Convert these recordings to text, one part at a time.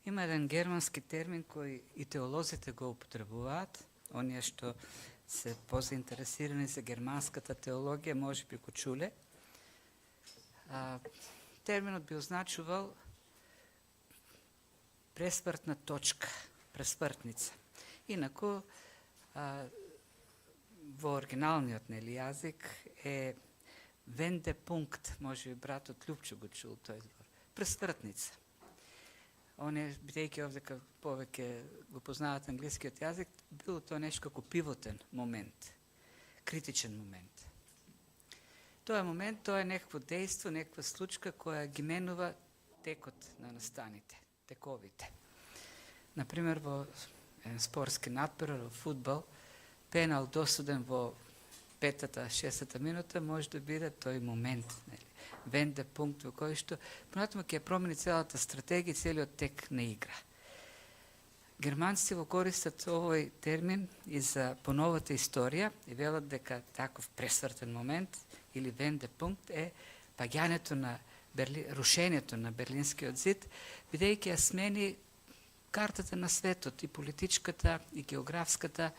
Има еден германски термин кој и теолозите го употребуваат, оние што се позаинтересирани за германската теологија, може би го чуле. Терминот би означувал пресвртна точка, пресвртница. Инаку, во оригиналниот јазик е вендепункт, може би братот Љупчо го чул тој збор. Пресвртница. Оние, бидејќи овдека повеќе го познават англискиот јазик, било тоа нешто како пивотен момент, критичен момент. Тоа момент, тоа е некакво дејство, некаква случка која ги менува текот на настаните, тековите. Например, во спортски надпревар, во фудбал, пенал досуден во 5-6 минута може да биде тој момент, венде пункт во кој што понатаму ќе промени целата стратегија, целиот тек на игра. Германците го користат овој термин и за поновата историја и велат дека таков пресвртен момент или венде пункт е паѓањето на рушењето на Берлинскиот зид, бидејќи ја смени картата на светот, и политичката, и географската.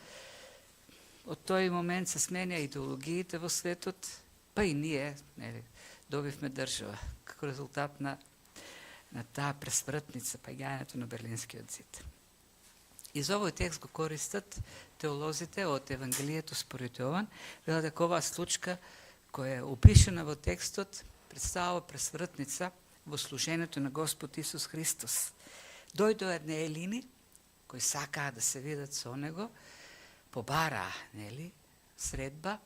Од тој момент се сменја идеологиите во светот, па и ние добивме држава како резултат на таа пресвртница, паѓањето на Берлинскиот зид. И за овој текст го користат теолозите од Евангелието според Јован, велат дека оваа случка која е опишена во текстот представува пресвртница во служењето на Господ Исус Христос. Дојдоа едни елини кои сакаа да се видат со него, побараа, средба,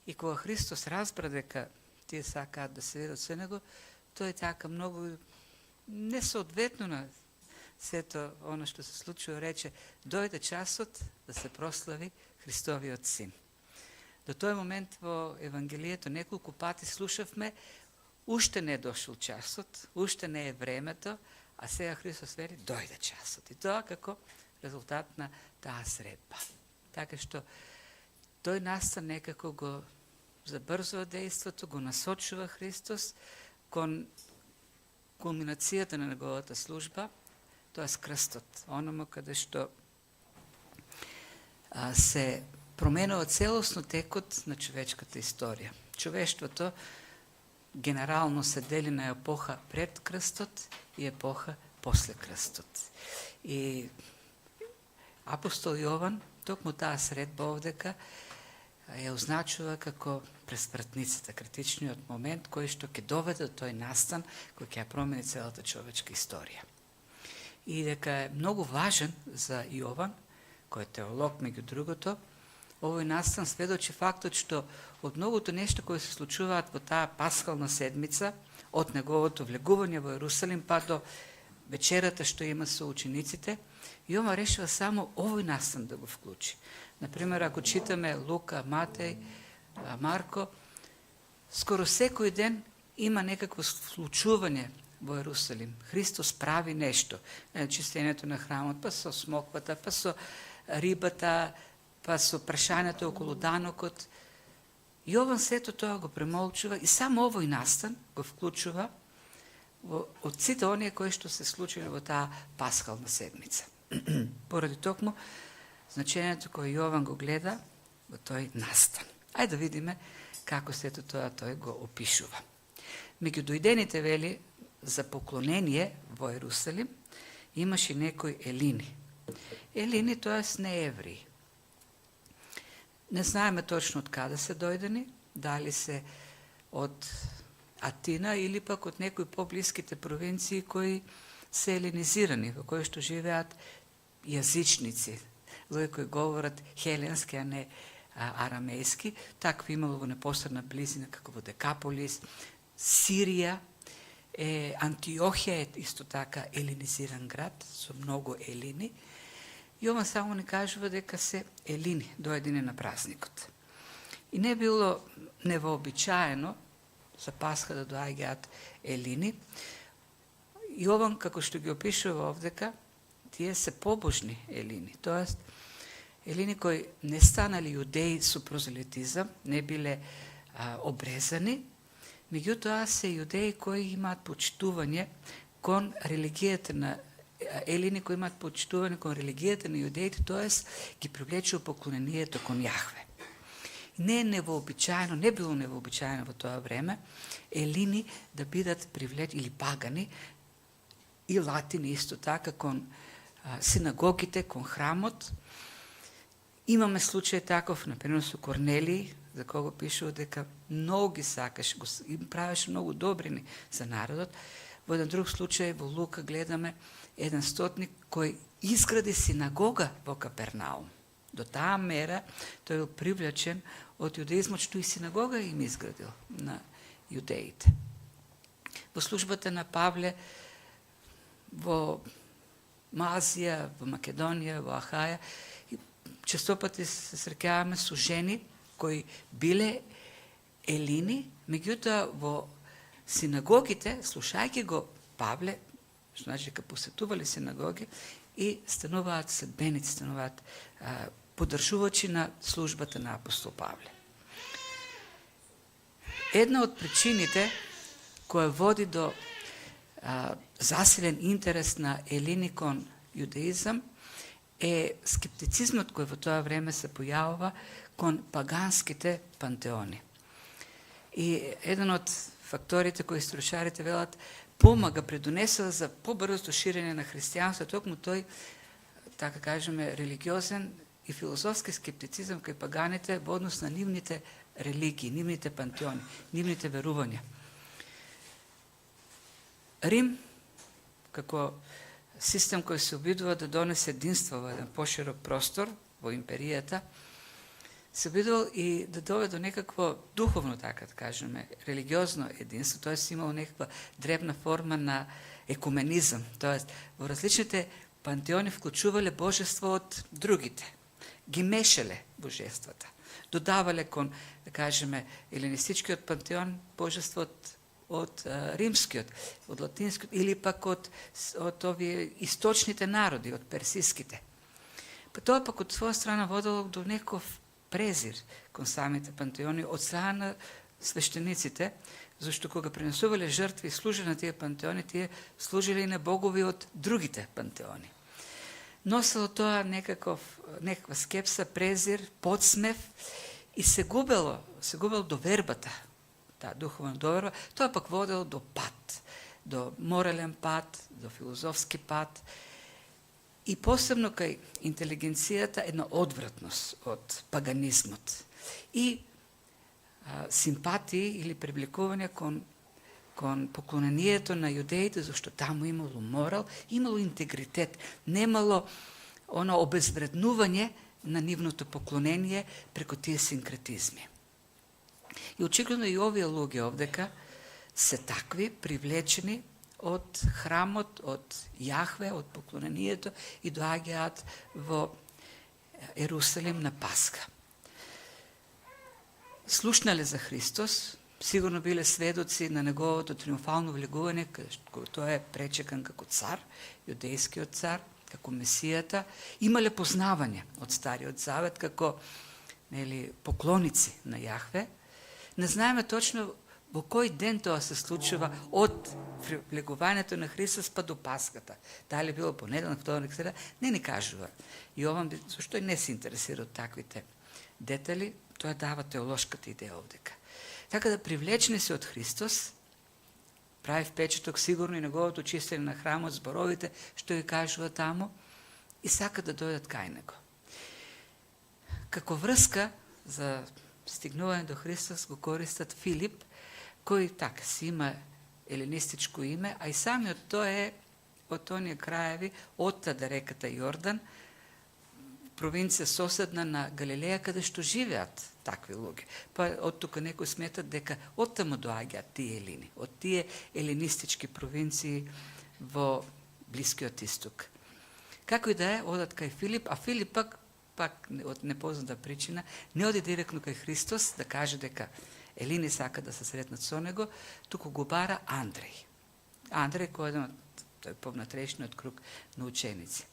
и кога Христос разбра дека тие сакаат да се видат со него, тој така многу несоодветно на сето оно што се случува рече: дојде часот да се прослави Христовиот син. До тој момент во Евангелието неколку пати слушавме: уште не е дошол часот, уште не е времето, а сега Христос вели: дојде часот. И тоа како резултат на таа средба. Така што тој настан некако го забрзува дејството, го насочува Христос кон кулминацијата на неговата служба, тоа е крстот, ономо каде што се променува целосно текот на човечката историја. Човештвото генерално се дели на епоха пред крстот и епоха после крстот. И апостол Јован токму таа средба овдека ја означува како пресвртницата, критичниот момент кој што ќе доведе до тој настан кој ќе ја промени целата човечка историја. И дека е многу важен за Јован, кој е теолог меѓу другото, овој настан сведочи фактот што од многото нешто кои се случуваат во таа пасхална седмица, од неговото влегување во Ерусалим па до вечерата што има со учениците, Јован решава само овој настан да го вклучи. Например, ако читаме Лука, Матеј, Марко, скоро секој ден има некакво случување во Ерусалим. Христос прави нешто. Чистењето на храмот, па со смоквата, па со рибата, па со прашањето околу данокот. Јован сето тоа го премолчува и само овој настан го вклучува од сите оние кои што се случиле во таа пасхална седмица. Поради токму значењето кој Јован го гледа во тој настан. Ајде да видиме како сето тоа тој го опишува. Меѓу дојдените, вели, за поклонение во Ерусалим имаше некои елини. Елини, тоест не евреи. Не знаеме точно од каде се дојдени, дали се од Атина или пак од некои поблиските провинции кои се елинизирани, во кои што живеат јазичници, луѓе кои говорат хеленски, а не арамејски. Такви имало во непосредна близина како во Декаполис, Сирија, Антиохија е исто така елинизиран град со многу елини. Јован само ни кажува дека се елини дојдени на празникот. И не било невообичаено за Пасха да доаѓаат елини. Јован, како што ги опишува овдека, тие се побожни елини, тоест елини кои не станали јудеи со прозелитизам, не биле обрезани, меѓутоа се јудеи кои имаат почитување кон религијата на елини кои имаат почитување кон религијата на јудеите, тоест ги привлече поклонението кон Јахве. Не е невообичаено, не било невообичаено во тоа време елини да бидат привлечени или пагани и латини исто така кон синагогите, кон храмот. Имаме случај таков, например, со Корнелиј, за кого пишува дека многу ги сакаш, им правеше многу добрини за народот. Во еден друг случај во Лука гледаме еден стотник кој изгради синагога во Капернаум. До таа мера тој бил привлечен од јудеизмот, што и синагога им изградил на јудеите. Во службата на Павле во Азија, во Македонија, во Ахаја, честопати се среќаваме со жени кои биле елини, меѓутоа во синагогите, слушајќи го Павле, што значи дека посетувале синагоги и стануваат следбеници, стануваат поддржувачи на службата на апостол Павле. Една од причините која води до засилен интерес на елини кон јудеизам е скептицизмот кој во тоа време се појавува кон паганските пантеони. И еден од факторите кои историчарите велат помага, предонесува за побрзо ширење на христијанството, токму тој, така кажеме, религиозен и филозофски скептицизам кај паганите во однос на нивните религии, нивните пантеони, нивните верувања. Рим, како систем кој се обидува да донесе единство во еден поширок простор во империјата, се обидувал и да доведе до некакво духовно, така да кажеме, религиозно единство, т.е. имало некаква дребна форма на екуменизам, т.е. во различните пантеони вклучувале божество од другите, ги мешале божествата, додавале кон, да кажеме, еленистичкиот пантеон божество од римскиот, од латинскиот, или пак од овие источните народи, од персиските. Па тоа пак од своја страна водело до неков презир кон самите пантеони од страна на свештениците, зашто кога принесувале жртви и служеле на тие пантеони, тие служиле и на богови од другите пантеони. Носело тоа некаква скепса, презир, подсмев и се губел довербата, таа духовна доверба, тоа пак водело до пат, до морален пат, до филозофски пат и посебно кај интелигенцијата една одвратност од паганизмот и симпатии или привлекување кон поклонението на јудеите, зашто таму имало морал, имало интегритет, немало оно обезвреднување на нивното поклонение преку тие синкретизми. И очигледно и овие луѓе овдека се такви, привлечени од храмот, од Јахве, од поклонението и доаѓаат во Ерусалим на Пасха. Слушнале за Христос, сигурно биле сведоци на неговото триумфално влегување, кој тоа е пречекан како цар, јудејскиот цар, како Месијата, имале познавање од Стариот Завет како поклоници на Јахве. Не знаеме точно во кој ден тоа се случува од влегувањето на Христос па до Пасхата. Дали било понеделник, вторник, среда, не ни кажува. Јован, зашто не се интересира од таквите детали, тоа дава теолошката идеја овдека. Така да привлечени се од Христос, прави впечаток сигурно и неговото чистење на храмот, зборовите што ги кажува таму и сакат да дојдат кај него. Како врска за стигнување до Христос го користат Филип, кој така си има еленистичко име, а и самиот тоа е од оние краеви оттада реката Јордан, провинција соседна на Галилеја, каде што живеат такви луѓе. Па од тука некои сметат дека оттаму доаѓаат тие елини, од тие еленистички провинции во Блискиот Исток. Како и да е, одат кај Филип, а Филип пак од непозната причина не оди директно кај Христос да каже дека елини сака да се сретнат со него, туку го бара Андреј. Андреј кој е еден од повнатрешниот круг на ученици.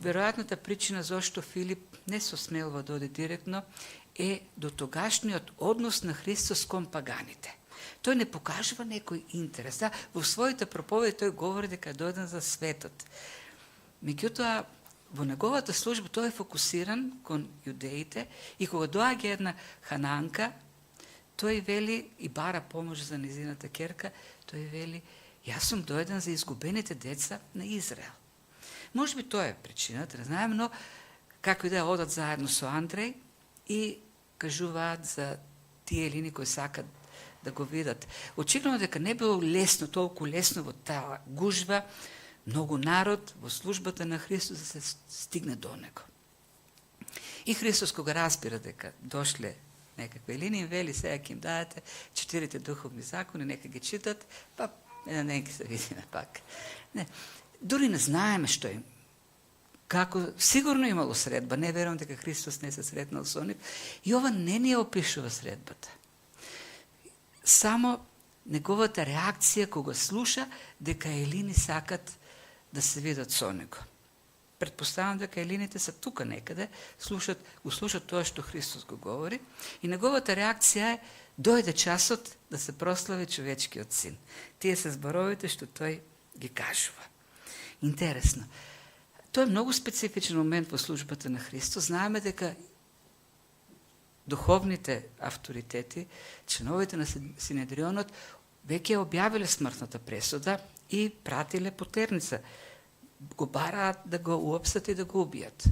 Веројатната причина зашто Филип не се осмелува да оди директно е до тогашниот однос на Христос кон паганите. Тој не покажува некој интерес. Да, во своите проповеди тој говори дека е дојден за светот. Меѓутоа, во неговата служба тој е фокусиран кон јудеите и кога доаѓа една хананка, тој вели и бара помош за низината ќерка, тој вели, јас сум дојден за изгубените деца на Израел. Може би тоа е причината, не знаем, но како и да одат заедно со Андреј и кажуваат за тие елини кои сакат да го видат. Очигледно дека не било лесно, толку лесно во таа гужва, многу народ во службата на Христос да се стигне до него. И Христос кога разбира дека дошле некакви елини, вели сега ќе им дадете 4 духовни закони, нека ги читат, па нека се видиме пак. Не, дури не знаеме што им. Како сигурно имало средба, не верувам дека Христос не се сретнал со нив, и ова не ни опишува средбата. Само неговата реакција кога слуша дека елини сакат да се видат со него. Предпоставам дека елините се тука некаде, го слушат тоа што Христос го говори, и неговата реакција е дојде часот да се прослави човечкиот син. Тие се зборовите што тој ги кажува. Интересно. Тоа е многу специфичен момент во службата на Христос. Знаеме дека духовните авторитети, членовите на Синедрионот, веќе објавиле смртната пресуда и пратиле потерница. Го бараат да го уопсат и да го убијат.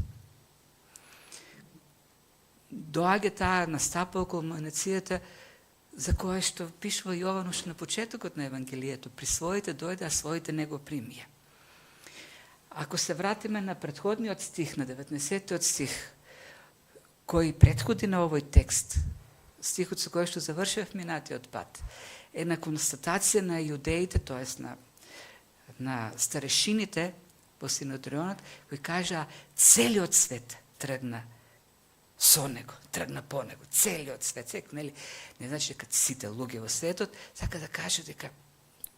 Доаѓа таа настапа околу манацијата за која што пишува Јован уште на почетокот на Евангелието. При своите дојде, а своите не го примија. Ако се вратиме на претходниот стих, на 19-тиот стих, кој претходи на овој текст, стихот со кој што завршив минатиот пат, е на констатација на јудеите, тоест на старешините во Синедрионот, кои кажа целиот свет тргна со него, тргна по него, целиот свет, нели, не значи дека сите луѓе во светот, сака да каже дека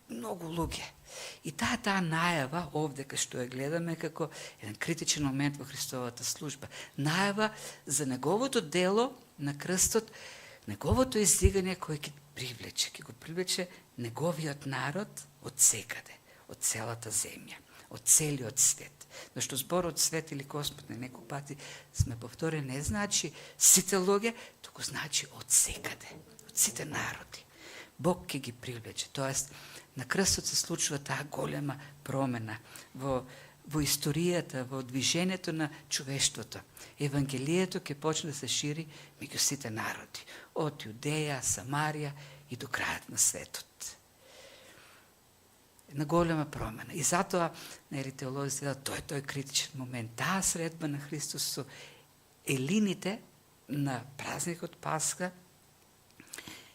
многу луѓе. И таа најава овде кај што ја гледаме како еден критичен момент во Христовата служба. Најава за неговото дело на крстот, неговото издигање кој ќе го привлече неговиот народ од секаде, од целата земја, од целиот свет. Зашто зборот свет или Господ, некој пати сме повторили, не значи сите луѓе, туку значи од секаде, од сите народи. Бог ќе ги привлече. Тоест, на крстот се случува таа голема промена во историјата, во движењето на човештвото. Евангелието ќе почне да се шири меѓу сите народи, од Јудеја, Самарија и до крајот на светот. Една голема промена. И затоа, нели, теолозите, тој критичен момент, таа средба на Христос со елините на празникот Пасха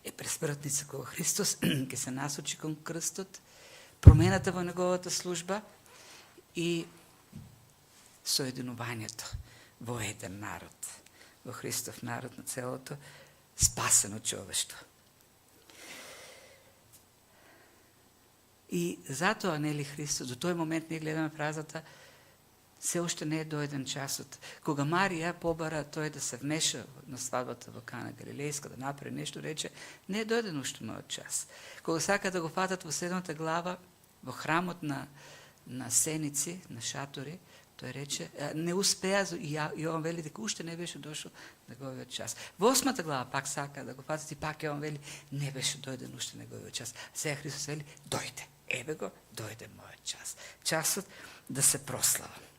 е пресмртница кога Христос ќе се насочи кон крстот, промената во неговата служба и соединувањето во еден народ, во Христов народ на целото спасено човештво. И затоа, нели, Христос, до тој момент ние гледаме фразата, се уште не е дојден часот. Кога Марија побара тој да се вмеша на свадбата во Кана Галилејска, да направи нешто, рече, не е дојден уште мојот час. Кога сака да го фатат во 7-та глава, во храмот на сеници, на шатори, тој рече, не успеа, и Јован вели дека уште не беше дошол неговиот час. Во 8-та глава пак сака да го фатат и пак Јован вели, не беше дојден уште неговиот час. Сега Христос вели, дојде, еве го, дојде мојот час. Часот да се прослава.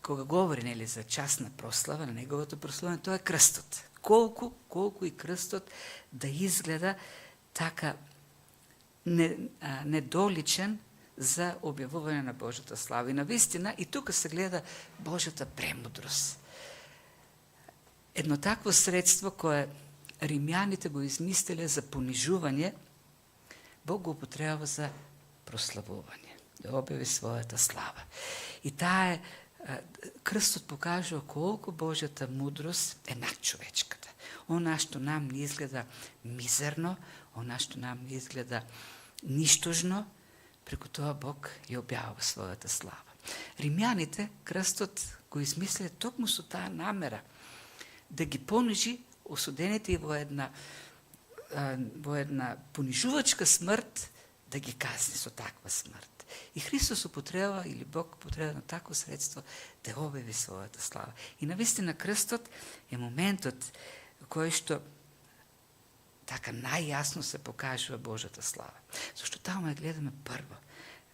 Кога говори, нели, за час на прослава, на неговото прославање, тоа е крстот. Колку и крстот да изгледа така недоличен за објавување на Божјата слава. И навистина, и тука се гледа Божјата премудрост. Едно такво средство кое римјаните го измислиле за понижување, Бог го употребува за прославување, да објави својата слава. И таа е крстот покажува колку Божјата мудрост е над човечката. Она што нам не изгледа мизерно, она што нам не изгледа ништожно, преку тоа Бог ја објавува својата слава. Римјаните крстот го измислиле токму со таа намера да ги понижи осудените и во една во една понижувачка смрт да ги казни со таква смрт. И Христос употреба, или Бог употреба на такво средство да обяви својата слава. И навистина крстот е моментот кој што така најјасно се покажува Божјата слава. Зашто таму ја гледаме прво.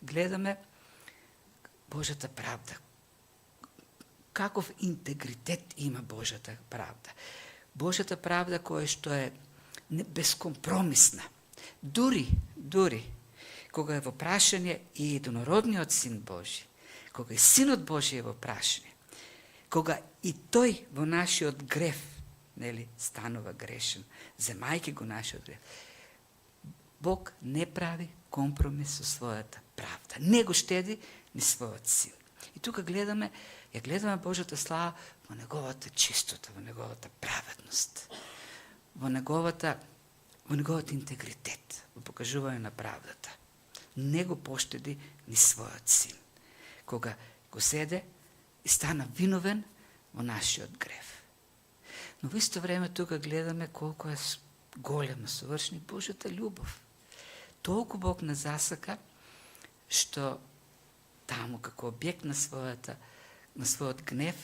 Гледаме Божјата правда. Каков интегритет има Божјата правда. Божјата правда која што е безкомпромисна. Дури, кога е во прашање и единородниот Син Божи, кога и Синот Божи е во прашање, кога и тој во нашиот грев, нели, станува грешен, земајќи го нашиот грев, Бог не прави компромис со својата правда. Не го штеди ни својот Син. И тука гледаме Божјата слава во неговата чистота, во неговата праведност, во неговата интегритет, во покажување на правдата. Не го поштеди ни својот Син, кога го седе и стана виновен во нашиот грев. Но во исто време тука гледаме колку е голема, совршена Божјата љубов. Толку Бог не засака, што таму како објект на својот гнев,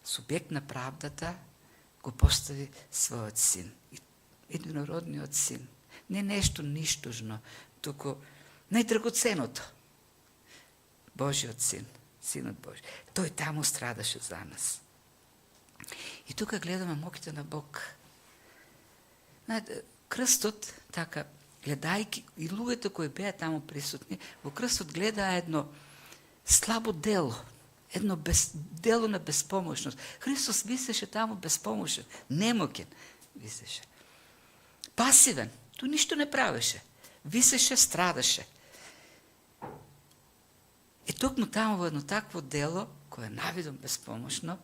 субјект на правдата, го постави својот Син. Единородниот Син. Не нешто ништожно, туку најдрагоценото. Божиот Син, Синот Божи. Тој таму страдаше за нас. И тука гледаме моките на Бог. Крстот, така, гледајки, и луѓето кои беа таму присутни, во крстот гледаа едно слабо дело, едно дело на безпомошност. Христос висеше таму безпомошен, немокен висеше. Пасивен, тој ништо не правеше. Висеше, страдаше. И токму таму во едно такво дело, кое е навидом безпомошно,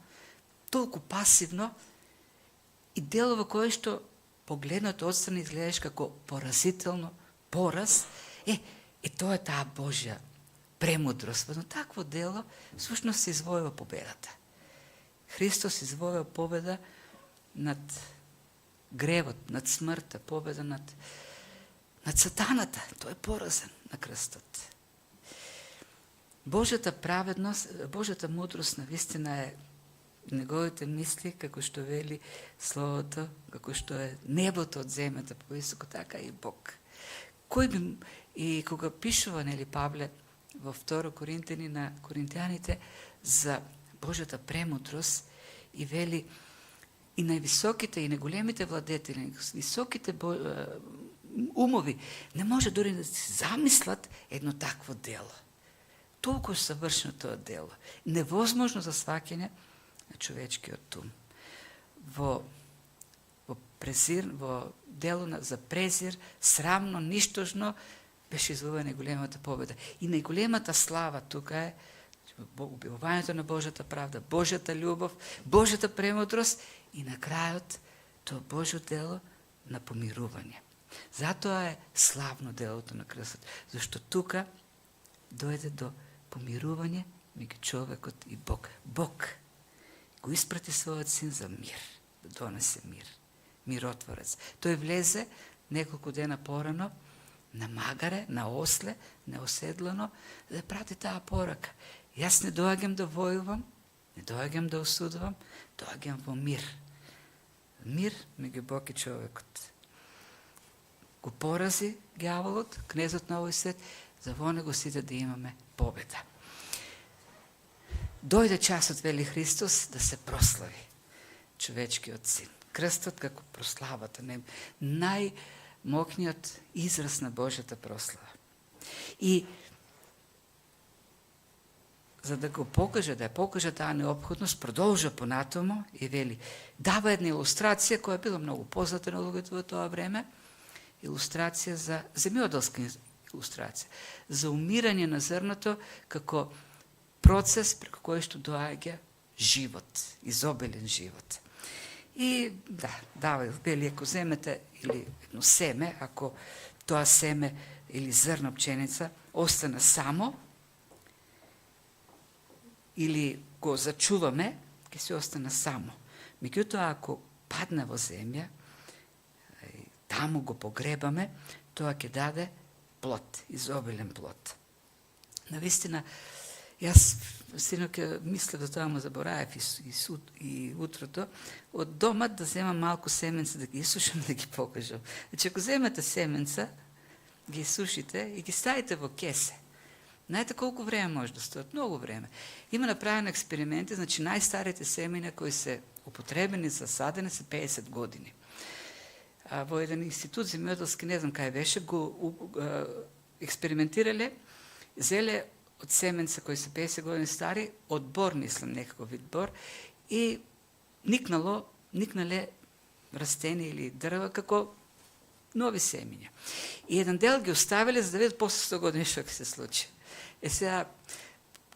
толку пасивно, и дело во кое што погледнато отстрани изгледаш како поразително, пораз, тоа е таа Божја премудрост. Во едно такво дело, всушност се извојува победата. Христос извојува победа над гревот, над смртта, победа над сатаната. Тој е поразен на крстот. Божјата праведност, Божјата мудрост навистина е неговите мисли, како што вели Словото, како што е небото од земјата повисоко, така и Бог. Кој би, и кога пишува, нели, Павле во 2 Коринтени на коринтијаните за Божјата премудрост и вели и највисоките и најголемите владетели, високите умови не може дори да си замислат едно такво дело. Толку совршено тоа дело. Невозможно за сваќање на човечкиот ум. Во дело за презир, срамно, ништожно, беше извојувана најголемата победа. И најголемата слава тука е објавувањето на Божјата правда, Божјата љубов, Божјата премудрост и на крајот тоа Божјо дело на помирување. Затоа е славно делото на крстот, зашто тука дојде до помирување меѓу човекот и Бог. Бог го испрати својот Син за мир, да донесе мир, миротворец. Тој влезе неколку дена порано на магаре, на осле, неоседлано, да прати таа порака. Јас не доаѓам да војувам, не доаѓам да осудувам, доаѓам во мир. Мир меѓу Бог и човекот. Го порази ѓаволот, кнезот на овој свет, за во него сите да имаме победа. Дојде часот, вели Христос, да се прослави човечкиот Син. Крстот како прославата, најмокниот израз на Божјата прослава. И за да го покаже, да ја покаже таа неопходност, продолжа понатомо и вели, дава една илустрација која била многу позната на луѓето во тоа време, илустрација за земјоделска илустрација, за умирање на зрното како процес преку кој што доаѓа живот, изобилен живот. И дава, вели, ако земете или едно семе, ако тоа семе или зрна пченица остана само, или го зачуваме, ќе се остана само. Меѓутоа, ако падне во земја, таму го погребаме, тоа ќе даде плод, изобилен плод. Навистина, јас синок мислев за тоа, му заборавив и утрото, од дома да земам малку семенца, да ги исушам, да ги покажам. Значи, ако земете семенца, ги сушите и ги ставите во кесе. Знаете колку време може да стоят? Многу време. Има направени експерименти, значи најстарите семења кои се употребени за садене се 50 години. Во еден институт земјоделски, не знам кај беше, го експериментирале, зеле од семенца кои се 50 години стари, од бор, мислам, некаков вид бор, и никнале растени или дрва како нови семења. И еден дел ги оставиле за да видат после 100 години што ќе се случи. Сега,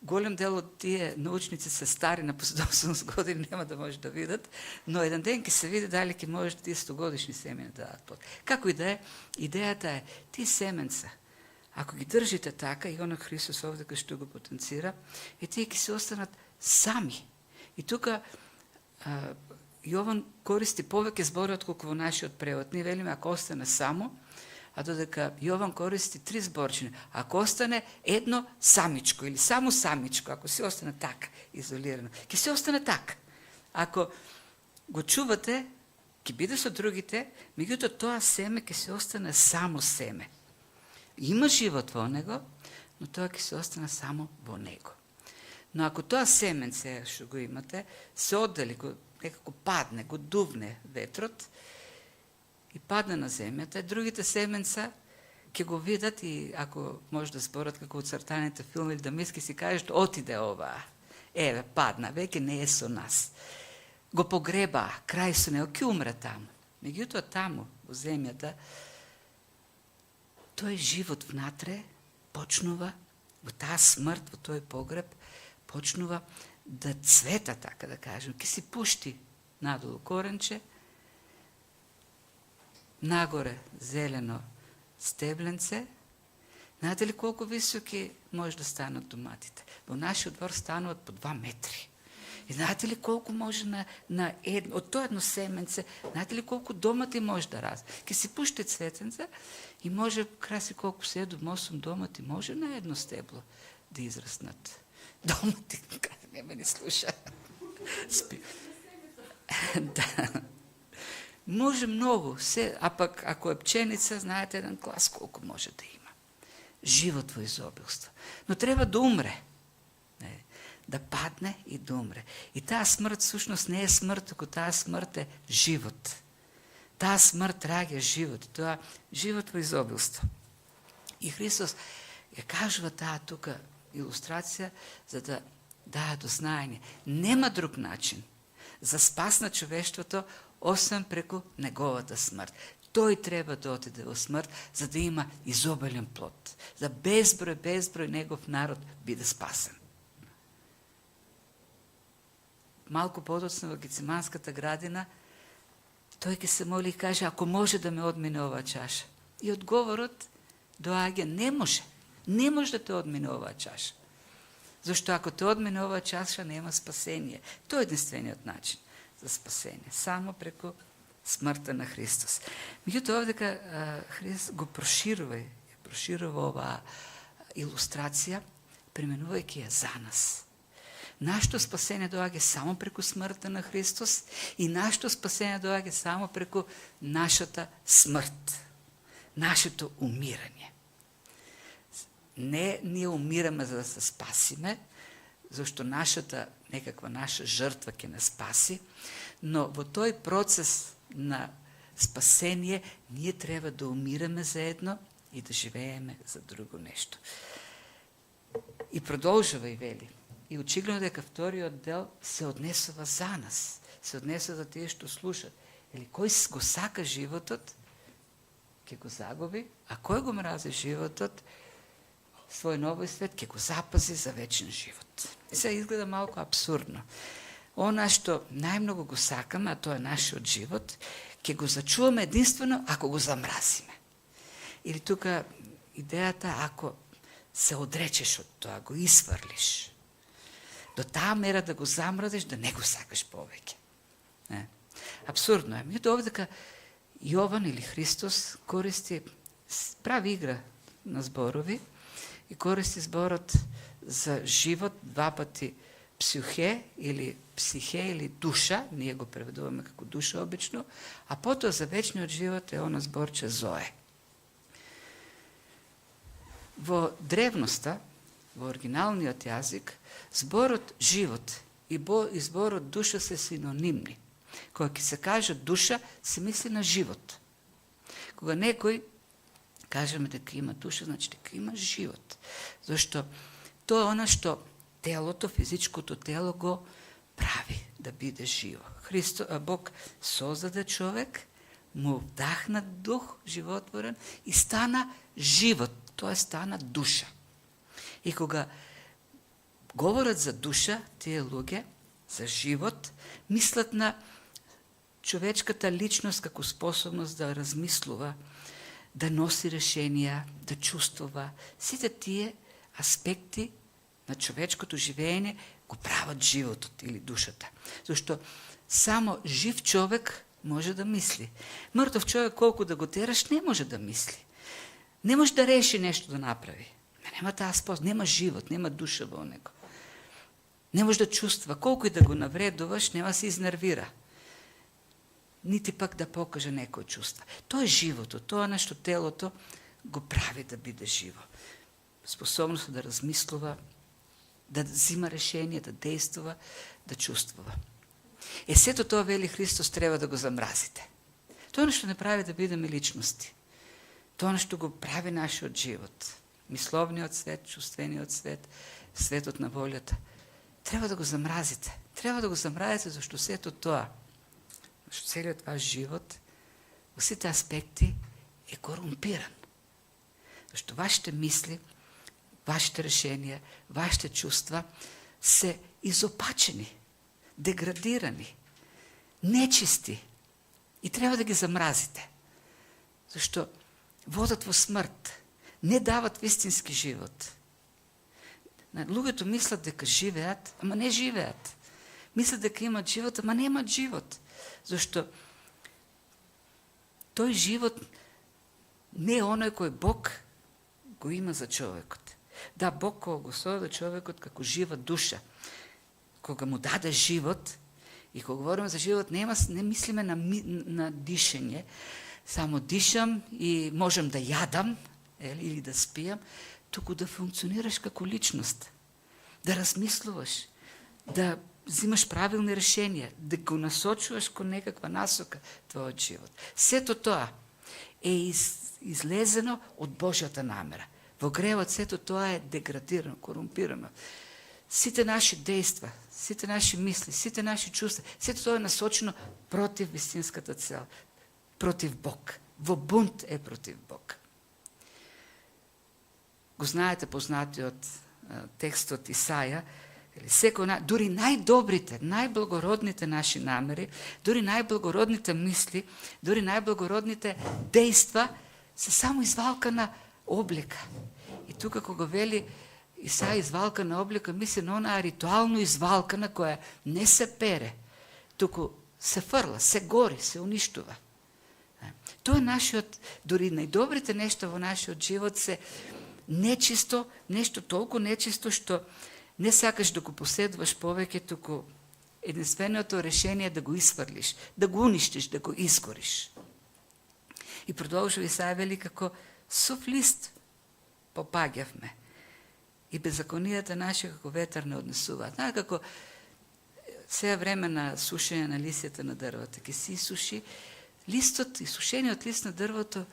голем дел од тие научници се стари на после 80 години, нема да може да видат, но еден ден ќе се види дали ќе може тие 100 годишни семења да дадат плод. Како и да е, идејата е, тие семенца, ако ги држите така, и оно Христос овде кај што го потенцира, и тие ќе се останат сами. И тука Јован користи повеќе збори отколку во нашиот превод. Ние велиме ако остане само, а додека Јован користи 3 зборчини. Ако остане едно самичко или само самичко, ако се остане така, изолирано, ќе се остане така. Ако го чувате, ќе биде со другите, меѓутоа тоа семе ќе се остане само семе. Има живот во него, но тоа ќе се остане само во него. Но ако тоа семенце што го имате, се оддели, некако падне, го дувне ветрот и падне на земјата, другите семенца ќе го видат и ако може да зборат како од цртаните филми или да миски си кажат, отиде оваа, еве, падна, веќе не е со нас. Го погреба, крај со него, ќе умре таму. Меѓутоа таму, во земјата, тој живот внатре почнува, во таа смрт, во тој погреб, почнува да цвета, така да кажем, ќе си пушти надолу коренче, нагоре зелено стебленце. Знаете ли колку високи може да станат доматите? Во нашиот двор стануваат по 2 метри. И знаете ли колку може од тоа едно семенце, знаете ли колку домати може да раз? Ке си пушти цветенце и може, краси колку 7-8 домати може на едно стебло да израснат. Домати, не ме не слуша. Да. Може многу, а пак ако е пченица, знаете еден клас колку може да има. Живот во изобилство. Но треба да умре. Да падне и да умре. И таа смрт всушност не е смрт, ако таа смрт е живот. Таа смрт раѓа живот. Тоа живот во изобилство. И Христос ја кажува таа тука илустрација за да даде до знаење. Нема друг начин за спас на човештвото освен преку неговата смрт. Тој треба да отиде во смрт за да има изобилен плод. За безброј негов народ биде спасен. Малку подоцна во Гециманската градина, тој ќе се моли и каже, ако може да ме одмине оваа чаша. И одговорот доаѓа, не може. Не може да те одмине оваа чаша. Зашто ако те одмине оваа чаша, нема спасение. Тоа е единствениот начин за спасение. Само преку смртта на Христос. Меѓутоа, овдека Христос го проширува оваа илустрација, пременувајќи ја за нас. Нашето спасение доаѓа само преку смртта на Христос и нашето спасение доаѓа само преку нашата смрт, нашето умирање. Не ние умираме за да се спасиме, зашто некаква наша жртва ќе не спаси, но во тој процес на спасение ние треба да умираме за едно и да живееме за друго нешто. И продолжува и вели. И очигледно дека вториот дел се однесува за нас, се однесува за тие што слушат. Или кој го сака животот, ќе го загуби, а кој го мрази животот, свој новој свет, ќе го запази за вечен живот. И сега изгледа малку абсурдно. Она што најмногу го сакаме, а тоа е нашиот живот, ќе го зачуваме единствено ако го замразиме. Или тука идејата, ако се одречеш од тоа, го isврлиш, до таа мера да го замразиш, да не го сакаш повеќе. Абсурдно е. Меѓутоа овдека Јован или Христос прави игра на зборови и користи зборот за живот два пати психе или душа, ние го преведуваме како душа обично, а потоа за вечниот живот е оно зборче зое. Во древноста, во оригиналниот јазик, зборот живот и зборот душа се синонимни. Кога ќе се каже душа, се мисли на живот. Кога некој кажеме дека има душа, значи дека има живот. Зашто тоа е она што телото, физичкото тело го прави да биде живо. Бог создаде човек, му вдахна дух животворен и стана живот, тоа стана душа. И кога говорат за душа, тие луѓе, за живот, мислат на човечката личност како способност да размислува, да носи решенија, да чувствува. Сите тие аспекти на човечкото живење го прават животот или душата. Зашто само жив човек може да мисли. Мртов човек колку да го тераш не може да мисли. Не може да реши нешто да направи. Нема таа способност, нема живот, нема душа во него. Не може да чувства, колку и да го навредуваш, нема се изнервира. Нити пак да покаже некој чувства. Тоа е животот, тоа е нешто телото го прави да биде живо. Способност да размислува, да взима решение, да действува, да чувствува. Сето тоа, вели Христос, треба да го замразите. Тоа нешто не прави да бидеме личности. Тоа нешто го прави нашиот живот. Мисловниот свет, чувствениот свет, светот на волјата. Треба да го замразите. Треба да го замразите, зашто сето тоа, зашто целиот ваш живот, во сите аспекти, е корумпиран. Зашто вашите мисли, вашите решенија, вашите чувства се изопачени, деградирани, нечисти и треба да ги замразите. Зашто водат во смрт, не дават вистински живот. Луѓето мислат дека живеат, ама не живеат. Мислат дека имат живот, ама немат живот. Зашто тој живот не е оној кој Бог го има за човекот. Да, Бог кога го создаде човекот како жива душа, кога му даде живот, и кога говориме за живот, не мислиме на дишење, само дишам и можем да јадам или да спијам, туку да функционираш како личност, да размислуваш, да взимаш правилни решенија, да го насочуваш кон некаква насока твојот живот. Сето тоа е излезено од Божјата намера. Во гревот сето тоа е деградирано, корумпирано. Сите наши дејства, сите наши мисли, сите наши чувства, сето тоа е насочено против вистинската цел, против Бог. Во бунт е против Бог. Го знаете познатиот текстот Исаја, дури најдобрите, најблагородните наши намери, дури најблагородните мисли, дури најблагородните дејства се само извалкана облика. И тука кога вели Исаја извалкана облика, мисли на онаа ритуално извалкана која не се пере, туку се фрла, се гори, се уништува. Тоа е нашиот, дури најдобрите нешта во нашиот живот се нечисто, нешто толку нечисто што не сакаш да го поседваш повеќе, туку единственото решение е да го исфрлиш, да го уништиш, да го изгориш. И продолжува Исаја вели како сув лист попаѓавме и беззаконијата наши како ветар не однесуваат. Како сега време на сушење на лисјата на дрвото, ќе се исуши, листот и сушениот лист на дрвото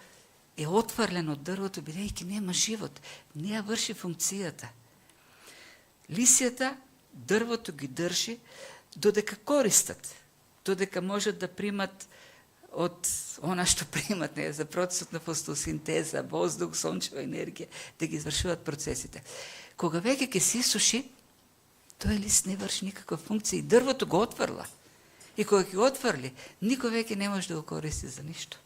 е отврлен од дрвото, бидејќи нема живот, не ја врши функцијата. Лисјата, дрвото ги држи додека користат, додека можат да примат од она што примат, за процесот на фотосинтеза, воздух, сончева енергија, да ги извршуваат процесите. Кога веќе ќе се исуши, тој лист не врши никаква функција и дрвото го отврла. И кога ќе го отврли, никој веќе не може да го користи за ништо.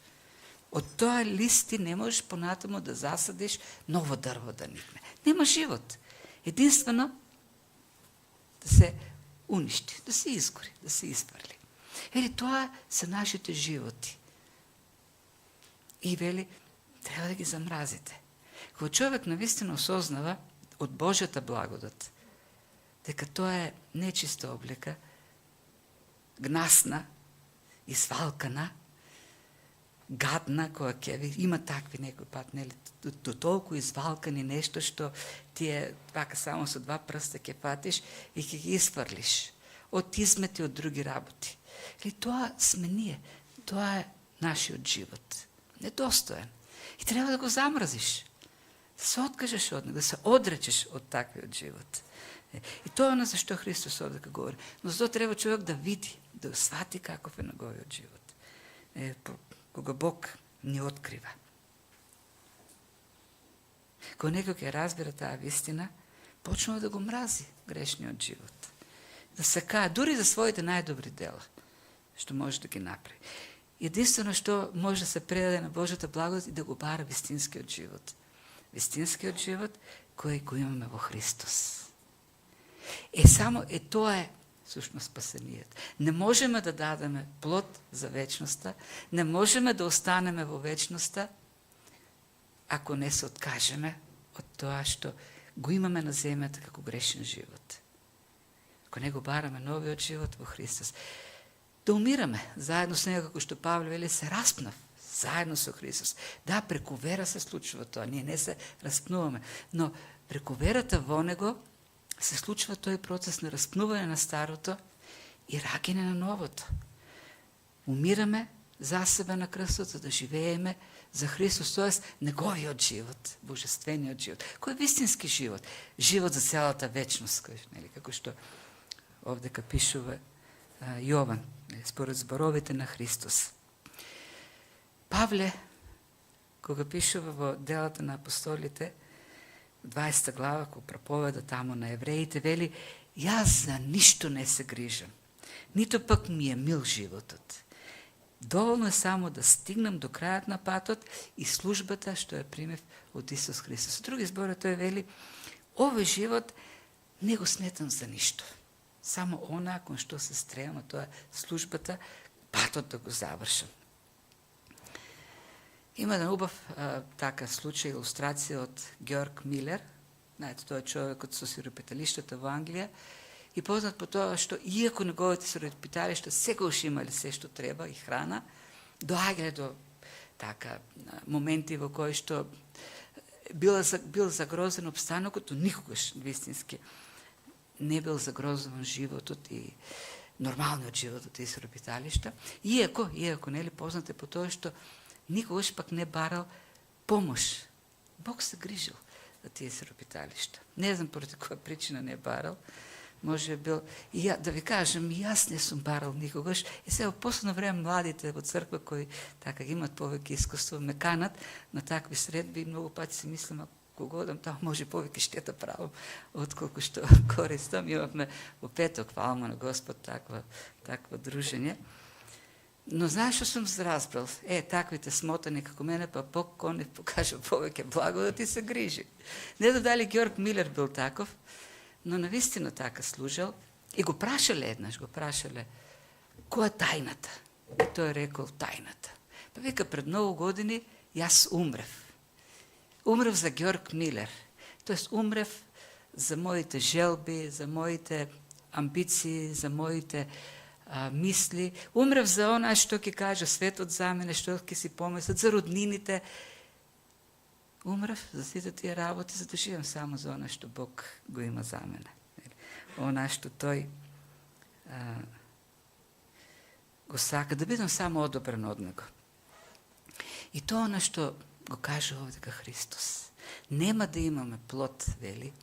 Од тоа лист ти не можеш понатаму да засадиш ново дрво да никне. Нема живот. Единствено да се уништи, да се изгори, да се испарли. Тоа се нашите животи. И вели, треба да ги замразите. Кога човек навистина осознава од Божјата благодат, дека тоа е нечиста облика, гнасна, извалкана, гадна, која ќе ви има такви некој пат, нели, до толку извалкани нешто што тие вака само со 2 прста ќе фатиш и ќе ги isfрлиш од измети од други работи. Или тоа сме ние, тоа е нашиот живот. Недостоен. И треба да го замразиш. Да се откажеш од него, да се одречеш од таквиот живот. И тоа е на зашто Христос овдека говори. Но за тоа треба човек да види, да свати каков е неговиот живот. Кога Бог ни открива. Кога некој ќе разбира таа вистина, почнува да го мрази грешниот живот. Да се кае, дури за своите најдобри дела, што може да ги направи. Единствено што може да се предаде на Божјата благодат и да го бара вистинскиот живот. Вистинскиот живот кој го имаме во Христос. Само тоа е сушност спасението. Не можеме да дадеме плод за вечноста, не можеме да останеме во вечноста, ако не се откажеме од тоа што го имаме на земјата како грешен живот. Ако не го бараме новиот живот во Христос. Да умираме заедно с него, како што Павле вели, се распнав заедно со Христос. Да, преку вера се случува тоа, ние не се распнуваме, но преку верата во него се случува тој процес на распнување на старото и раѓање на новото. Умираме за себе на крстот, за да живееме за Христос, тоест неговиот живот, божествениот живот. Кој е вистински живот? Живот за целата вечност, нели, како што овдека пишува Јован, според зборовите на Христос. Павле, кога пишува во делата на апостолите, 20 глава, кога проповеда таму на евреите, вели, јас за ништо не се грижам, нито пак ми е мил животот. Доволно е само да стигнам до крајот на патот и службата што ја примев од Исус Христос. Со други збори, тој вели, овој живот не го сметам за ништо. Само она кон што се стремам, а тоа службата, патот да го завршам. Има еден убав така случај, илустрација од Георг Милер. Знаете, тој е човекот со сиропиталиштата во Англија и познат по тоа што иако неговите сиропиталишта секогаш имале се што треба и храна, доаѓале до така моменти во кои што бил загрозен обстанокот, но никогаш вистински не бил загрозуван животот и нормалниот живот од тие сиропиталишта. Иако нели познате по тоа што никогаш пак не барал помош. Бог се грижил за тие сиропиталишта. Не знам поради која причина не барал. Може бил, и да ви кажам, и јас не сум барал никогаш. И сега во последно време младите во црква кои така имат повеќе искуство ме канат на такви средби и многу пати си мислам, ако одам таму може повеќе штета правам отколку што користам. Имавме во петок, фалма на Господ, такво дружење. Но знаеш што сум разбрал? Таквите смотани како мене, па Бог кој не покажа повеќе благодат и се грижи. Не знам дали Георг Милер бил таков, но навистина така служел и го прашале еднаш, која е тајната? И тој рекол тајната. Па вика, пред многу години јас умрев. Умрев за Георг Милер. Тоест умрев за моите желби, за моите амбиции, за моите мисли. Умрев за она што ќе каже светот за мене, што ќе си помислат, за роднините. Умрев за сите тие работи, за да живеам само за она што Бог го има за мене. Она што тој го сака, да бидам само одобрен од него. И тоа она што го каже овдека Христос. Нема да имаме плод, вели,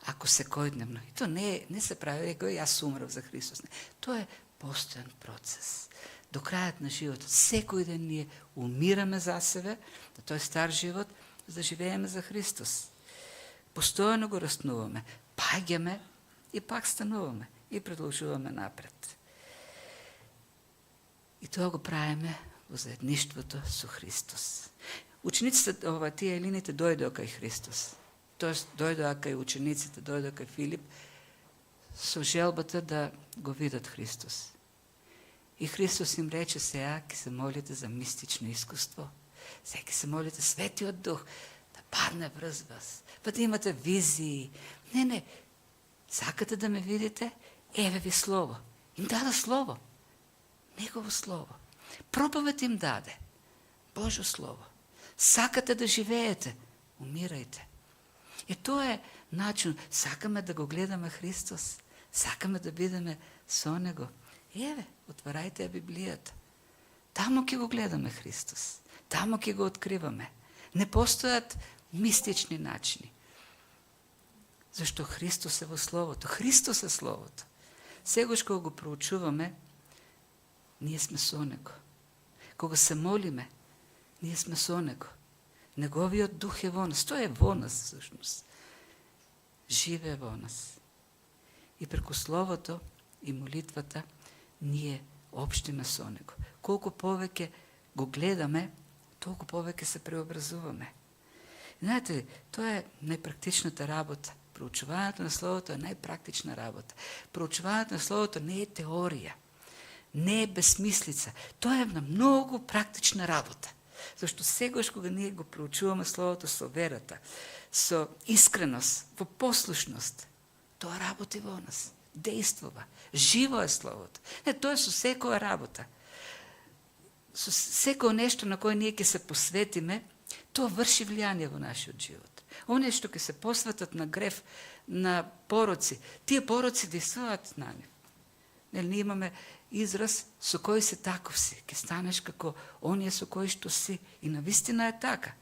ако секојдневно. И тоа не се прави, јас умрев за Христос. Тоа е постојан процес. До крајот на животот, секој ден ние умираме за себе, на тој стар живот, за да живееме за Христос. Постојано го раснуваме, паѓаме и пак стануваме и продолжуваме напред. И тоа го правиме во заедништвото со Христос. Учениците, тие елините дојдоа кај Христос. Тоест, дојдоа кај учениците, дојдоа кај Филип, со желбата да го видат Христос. И Христос им рече, сега ќе се молите за мистично искуство. Секи се молите Светиот Дух да падне врз вас, па да имате визии. Не, сакате да ме видите? Еве ви слово. Им дада слово. Негово слово. Проповед им даде. Божо слово. Сакате да живеете? Умирајте. И тоа е начин. Сакаме да го гледаме Христос. Сакаме да бидеме со Него. Еве, отварајте Библијата. Тамо ќе го гледаме Христос. Тамо ќе го откриваме. Не постојат мистични начини. Зашто Христос е во Словото. Христос е Словото. Сегаш кога го проучуваме, ние сме со Него. Кога се молиме, ние сме со Него. Неговиот Дух е во нас. Тој е во нас, всушност. Живе во нас. И преку Словото и молитвата ние општиме со Него. Колку повеќе го гледаме, толку повеќе се преобразуваме. Знаете ли, тоа е најпрактичната работа. Проучувањето на Словото е најпрактична работа. Проучувањето на Словото не е теорија, не е безсмислица. Тоа е на многу практична работа. Зашто сегаш кога ние го проучуваме Словото со верата, со искреност, во послушност, тоа работи во нас, действува. Живо е Словото. Не, тоа е со секоја работа. Со секој нешто на кој ние ќе се посветиме, тоа врши влијание во нашиот живот. Оние што ќе се посветат на грев, на пороци, тие пороци действуваат на нив. Ние имаме израз со кој си таков си, ќе станеш како оние со кои што си. И навистина е така.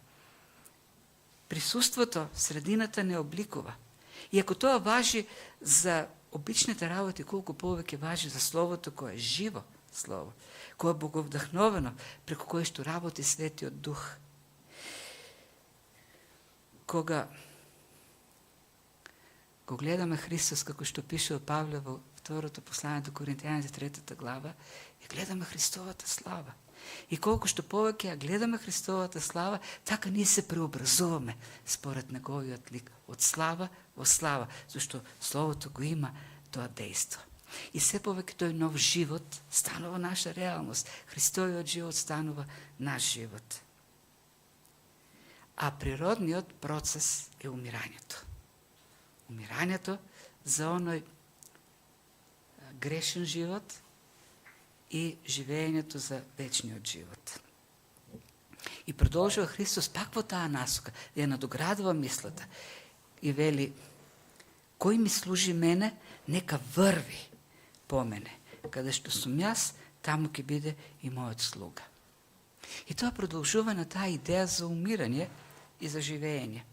Присуството, средината не обликува. И ако тоа важи за обичните работи, колку повеќе важи за Словото кое е живо Слово, кое е боговдахновено, преку кое што работи Светиот Дух. Кога го гледаме Христос, како што пише од Павле во второто послание до Коринтијаните, 3 глава, и гледаме Христовата слава. И колку што повеќе ја гледаме Христовата слава, така ние се преобразуваме според неговиот лик, од слава во слава, зашто Словото го има тоа дејство. И се повеќе тој нов живот станува наша реалност. Христовиот живот станува наш живот. А природниот процес е умирањето. Умирањето за оној грешен живот и живењето за вечниот живот. И продолжува Христос пак во таа насока, ја надоградува мислата и вели: кој ми служи мене, нека врви по мене. Каде што сум јас, таму ќе биде и мојот слуга. И тоа продолжува на таа идеја за умирање и за живење.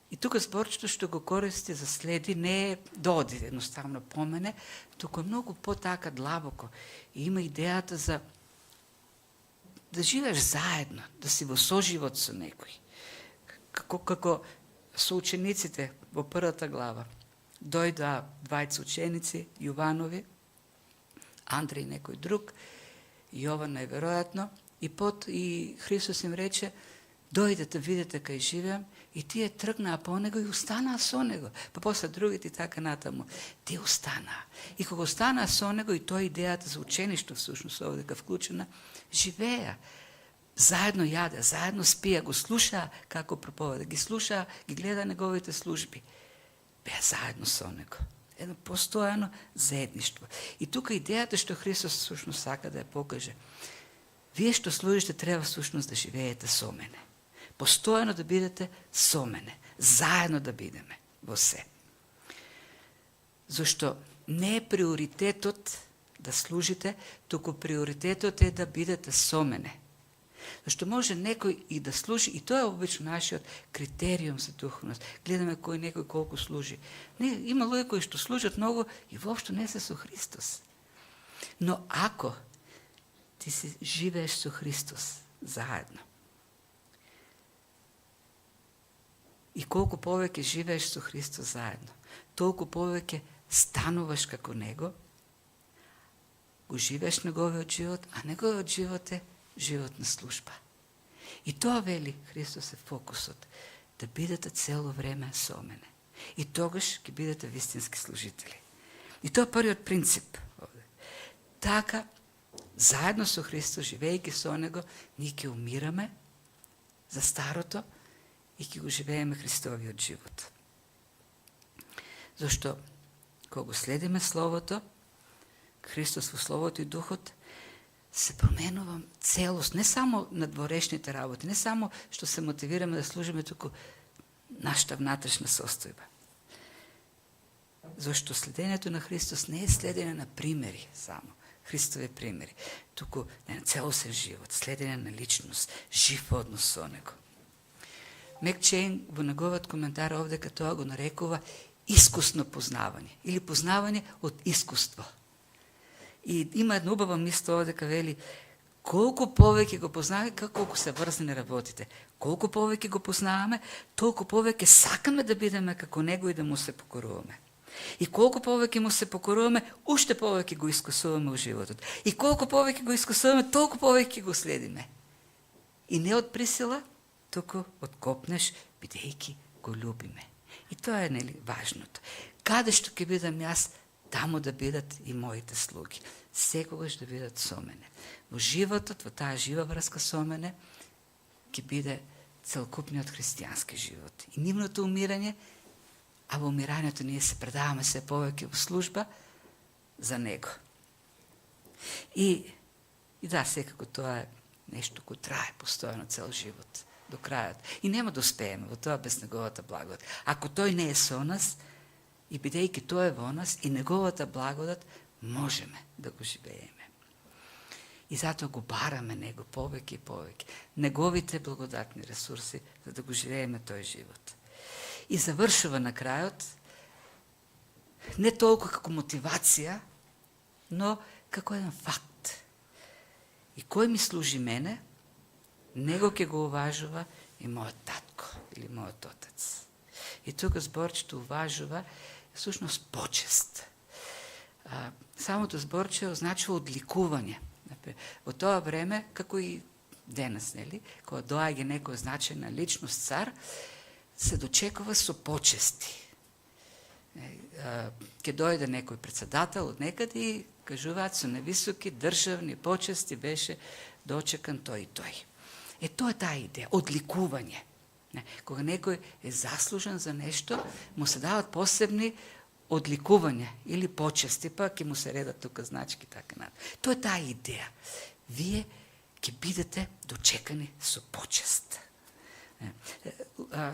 И тука зборчето што го користи за следи не е доди едноставно по мене, туку е многу по-така длабоко. И има идејата за да живееш заедно, да си во соживот со некој. Како со учениците во првата глава. Дојдоа двајца ученици, Јованови, Андреј и некој друг, Јован најверојатно, и Христос им рече: дојдете, видете кај живеам, и тие тргнаа по него и останаа со него. Па после другите така натаму. Тие останаа. И кога останаа со него, и тоа идејата за учеништво всушност овде вклучена, живеа. Заедно јаде, заедно спија, го слушаа како проповеда, ги слушаа, ги гледа неговите служби. Беа заедно со него. Едно постојано заедништво. И тука идејата што Христос всушност сака да ја покаже. Вие што служите треба всушност да живеете со мене. Постојано да бидете со мене. Заедно да бидеме во се. Зашто не е приоритетот да служите, туку приоритетот е да бидете со мене. Зашто може некој и да служи, и тоа е обично нашиот критериум за духовност. Гледаме кој некој колку служи. Има луѓе кои што служат многу и воопшто не се со Христос. Но ако ти си живееш со Христос заедно, и колку повеќе живееш со Христос заедно, толку повеќе стануваш како Него, го живееш неговиот живот, а неговиот живот е живот на служба. И тоа вели Христос е фокусот, да бидете цело време со мене. И тогаш ќе бидете вистински служители. И тоа е првиот принцип. Така, заедно со Христос, живејќи со Него, ние ќе умираме за старото и ќе го живееме Христовиот живот. Зашто, кога го следиме Словото, Христос во Словото и Духот, се променува целост, не само на дворешните работи, не само што се мотивираме да служиме, туку нашата внатрешна состојба. Зашто следењето на Христос не е следење на примери само, Христови примери, туку на целосен живот, следење на личност, жив однос со Него. Мек Чейн во неговиот коментар овде като тоа го нарекува искусно познавање или познавање од искуство. И има една убава мисла овде кај вели колку повеќе го познаваме, колку се врзани работите. Колку повеќе го познаваме, толку повеќе сакаме да бидеме како Него и да му се покоруваме. И колку повеќе му се покоруваме, уште повеќе го искусуваме во животот. И колку повеќе го искусуваме, толку повеќе го следиме. И не од присила, туку од копнеш, бидејќи го љубиме. И тоа е нели важното. Каде што ќе бидам јас, таму да бидат и моите слуги. Секогаш да бидат со мене. Во животот, во таа жива врска со мене, ќе биде целокупниот христијански живот. И нивното умирање, а во умирањето ние се предаваме се повеќе во служба за Него. И да, секако тоа е нешто кој трае постојано цел живот, до крајот. И нема да успееме во тоа без Неговата благодат. Ако Тој не е со нас, и бидејќи Тој е во нас, и Неговата благодат, можеме да го живееме. И затоа го бараме Него повеќе и повеќе. Неговите благодатни ресурси, за да го живееме тој живот. И завршува на крајот, не толку како мотивација, но како еден факт. И кој ми служи мене, него ќе го уважува и мојот татко или мојот отец. И тука зборчето уважува е всушност почест. Самото зборче означува одликување. Во тоа време, како и денес, нели, кога доаѓа некој значајна личност, цар, се дочекува со почести. Ке дојде некој председател од некаде и кажуваат со невисоки државни почести беше дочекан тој и тој. Тоа е таа идеја, одликување. Кога некој е заслужен за нешто, му се дават посебни одликување или почести, па ќе му се редат тука значки така над. Тоа е таа идеја. Вие ќе бидете дочекани со почест.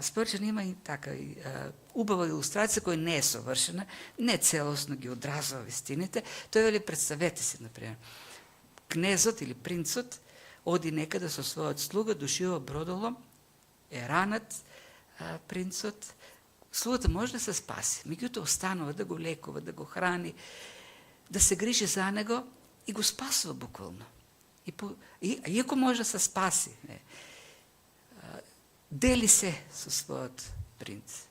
Спрџан има и така убава илустрација која не е совршена, не целосно ги одразува вистините. Тој вели, представете си, например, кнезот или принцот оди некаде со својот слуга, дошива бродолом, е ранат принцот, слугата може да се спаси, меѓутоа останува да го лекува, да го храни, да се грижи за него и го спасува буквално. Иако може да се спаси, дели се со својот принц.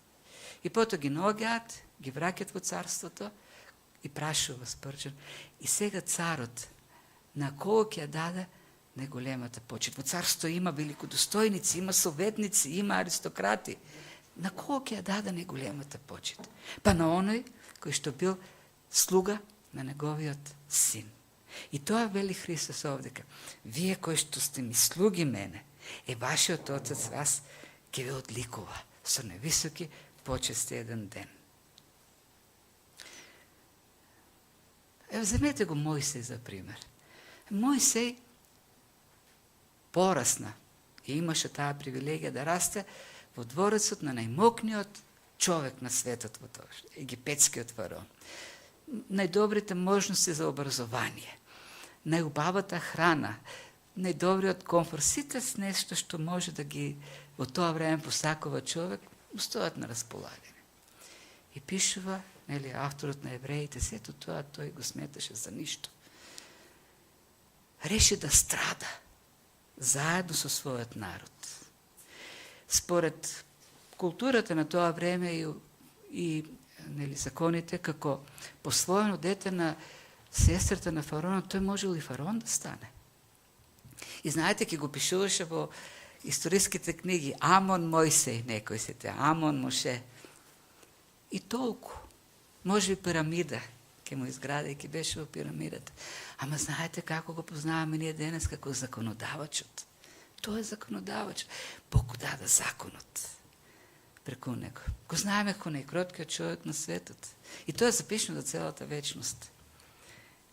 И потоа ги наоѓаат, ги враќаат во царството и прашува Спрџан. И сега царот на кого ќе даде најголемата почит? Во царството има великодостојници, има советници, има аристократи. На кого ќе даде најголемата почит? Па на оној кој што бил слуга на неговиот син. И тоа вели Христос овдека. Вие кои што сте ми слуги мене, вашиот Отец вас ќе ве одликува со невисоки почести еден ден. Земете го Мојсей за пример. Мојсей порасна и имаше таа привилегија да расте во дворецот на најмокниот човек на светот, во тоа, египетскиот фараон. Најдобрите можности за образование, најубавата храна, најдобриот комфорт, сите нешто што може да ги во тоа време посакува човек, устојат на располагање. И пишува, нели, авторот на Евреите, сето тоа тој го сметаше за ништо. Реши да страда заедно со својот народ. Според културата на тоа време и нели, законите, како посвоено дете на сестрата на фараонот, тој можел и фараон да стане. И знаете, ке го пишуваше во историските книги Амон, Мојсей, некој сете, Амон, Моше. И толку. Може би пирамида ке му изгради и ке беше во пирамидата. Ама знаете како го познаваме ние денес, како законодавачот. Тој е законодавачот. Бог го даде законот преку него. Го знаеме како најкроткиот човек на светот. И тоа е запишено за целата вечност.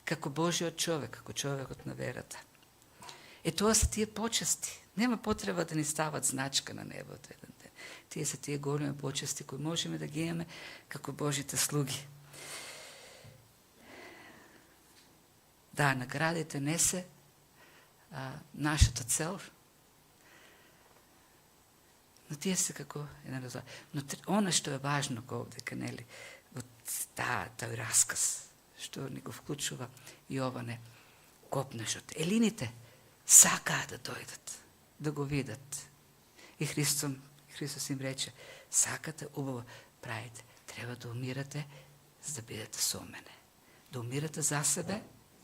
Како Божиот човек, како човекот на верата. Тоа се тие почести. Нема потреба да ни стават значка на небото еден ден. Тие се тие големи почести кои можеме да ги имаме како Божите слуги. Да, наградите не се нашата цел, но тие се како еден резултат. Но она што е важно овде, нели, во тој расказ, што ни го вклучува Јоване, копнешот. Елините сакаа да дојдат, да го видат. И Христос им рече, сакате, убаво правите, треба да умирате, за да бидете со мене. Да умирате за себе,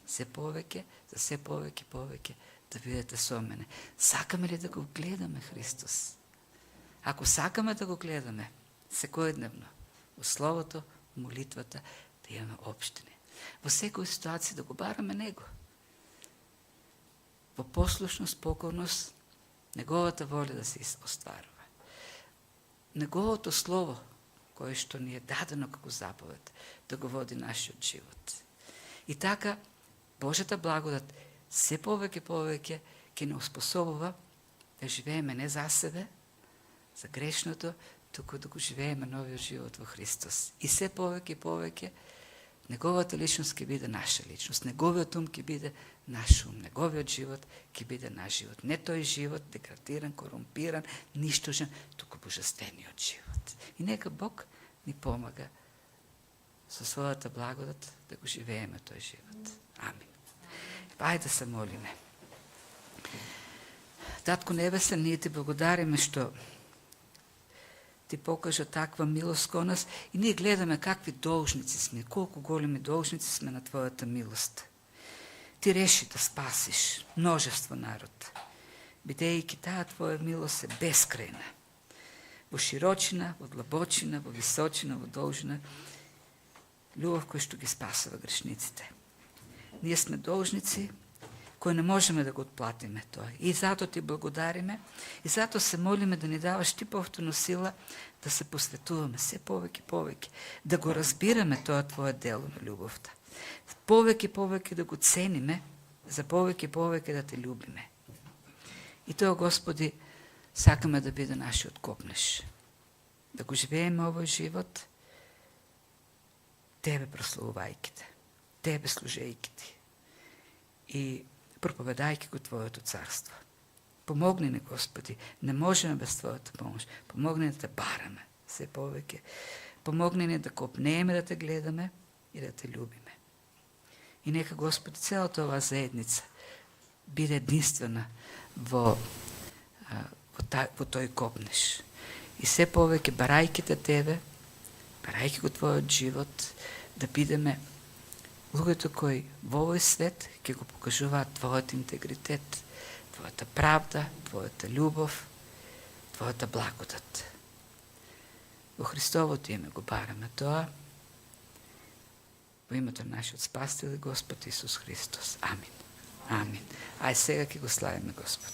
се повеќе, за се повеќе, да бидете со мене. Сакаме ли да го гледаме Христос? Ако сакаме да го гледаме секојдневно, во Словото, молитвата, да имаме општини. Во секој ситуација да го бараме Него. Во послушност, покорност, Неговата воля да се остварува. Неговото Слово, кое што ни е дадено како заповед, да го води нашиот живот. И така, Божјата благодат се повеќе ќе не успособува да живееме не за себе, за грешното, туку да го живееме новиот живот во Христос. И се повеќе Неговата личност ќе биде наша личност, Неговиот ум ќе биде наш ум, Неговиот живот ќе биде наш живот. Не тој живот деградиран, корумпиран, ништожен, туку божествениот живот. И нека Бог ни помага со својата благодат да го живееме тој живот. Амин. Ајде да се молиме. Татко Небесен, ние ти благодариме што ти покажа таква милост кон нас и ние гледаме какви должници сме, колку големи должници сме на Твојата милост. Ти реши да спасиш множество народ, бидејќи таа Твоја милост е бескрајна. Во широчина, во длабочина, во височина, во должина, љубов која што ги спасува грешниците. Ние сме должници кои не можеме да го отплатиме тоа. И затоа ти благодариме, и затоа се молиме да ни даваш ти повторно сила да се посветуваме се повеќе, да го разбираме тоа Твое дело на љубовта. Повеќе да го цениме, за повеќе да те љубиме. И тоа, Господи, сакаме да биде нашиот копнеш. Да го живееме овој живот, Тебе прославувајќи те, Тебе служејќи ти и проповедајќи го Твоето царство. Помогни ни, Господи, не можеме без Твојата помош. Помогни ни да те бараме се повеќе. Помогни ни да копнееме, да те гледаме и да те љубиме. И нека, Господи, целата оваа заедница биде единствена во тој копнеш. И се повеќе барајќи те Тебе, барајќи го Твојот живот, да бидеме луѓето кои во овој свет ќе го покажуваат Твојот интегритет, Твојата правда, Твојата љубов, Твојата благодат. Во Христовото име го бараме тоа, во името на нашиот Спасител Господ Исус Христос. Амин. Амин. Ај сега ќе го славиме Господ.